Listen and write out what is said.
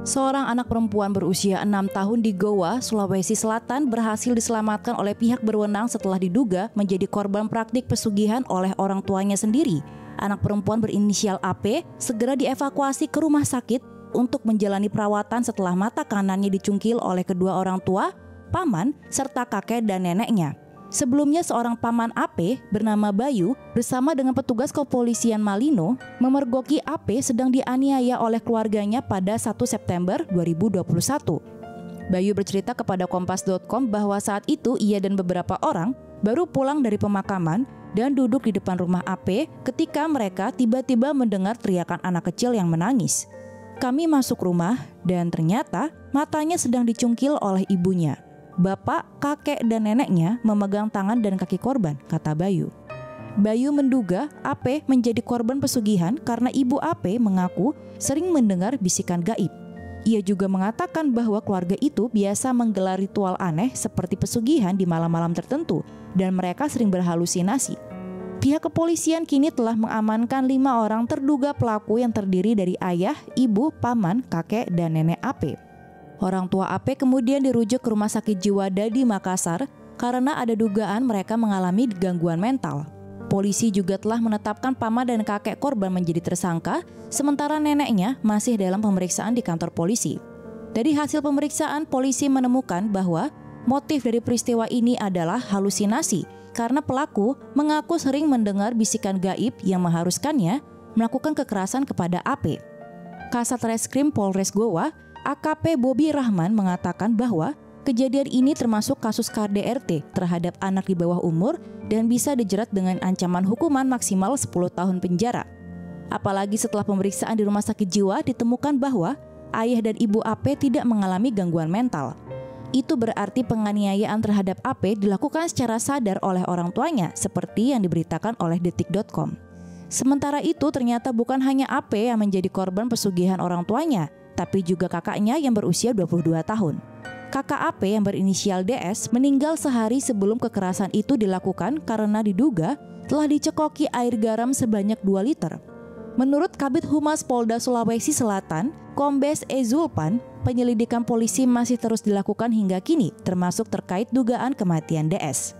Seorang anak perempuan berusia 6 tahun di Goa, Sulawesi Selatan berhasil diselamatkan oleh pihak berwenang setelah diduga menjadi korban praktik pesugihan oleh orang tuanya sendiri. Anak perempuan berinisial AP segera dievakuasi ke rumah sakit untuk menjalani perawatan setelah mata kanannya dicungkil oleh kedua orang tua, paman, serta kakek dan neneknya. Sebelumnya seorang paman AP bernama Bayu bersama dengan petugas kepolisian Malino memergoki AP sedang dianiaya oleh keluarganya pada 1 September 2021. Bayu bercerita kepada Kompas.com bahwa saat itu ia dan beberapa orang baru pulang dari pemakaman dan duduk di depan rumah AP ketika mereka tiba-tiba mendengar teriakan anak kecil yang menangis. Kami masuk rumah dan ternyata matanya sedang dicungkil oleh ibunya. Bapak, kakek, dan neneknya memegang tangan dan kaki korban, kata Bayu. Bayu menduga AP menjadi korban pesugihan karena ibu AP mengaku sering mendengar bisikan gaib. Ia juga mengatakan bahwa keluarga itu biasa menggelar ritual aneh seperti pesugihan di malam-malam tertentu dan mereka sering berhalusinasi. Pihak kepolisian kini telah mengamankan 5 orang terduga pelaku yang terdiri dari ayah, ibu, paman, kakek, dan nenek AP. Orang tua AP kemudian dirujuk ke Rumah Sakit Jiwa Dadi Makassar karena ada dugaan mereka mengalami gangguan mental. Polisi juga telah menetapkan paman dan kakek korban menjadi tersangka, sementara neneknya masih dalam pemeriksaan di kantor polisi. Dari hasil pemeriksaan, polisi menemukan bahwa motif dari peristiwa ini adalah halusinasi karena pelaku mengaku sering mendengar bisikan gaib yang mengharuskannya melakukan kekerasan kepada AP. Kasat Reskrim Polres Goa, AKP Bobi Rahman mengatakan bahwa kejadian ini termasuk kasus KDRT terhadap anak di bawah umur dan bisa dijerat dengan ancaman hukuman maksimal 10 tahun penjara. Apalagi setelah pemeriksaan di rumah sakit jiwa ditemukan bahwa ayah dan ibu AP tidak mengalami gangguan mental. Itu berarti penganiayaan terhadap AP dilakukan secara sadar oleh orang tuanya seperti yang diberitakan oleh detik.com. Sementara itu ternyata bukan hanya AP yang menjadi korban pesugihan orang tuanya, tapi juga kakaknya yang berusia 22 tahun. Kakak AP yang berinisial DS meninggal sehari sebelum kekerasan itu dilakukan karena diduga telah dicekoki air garam sebanyak 2 liter. Menurut Kabid Humas Polda Sulawesi Selatan, Kombes E. Zulpan, penyelidikan polisi masih terus dilakukan hingga kini, termasuk terkait dugaan kematian DS.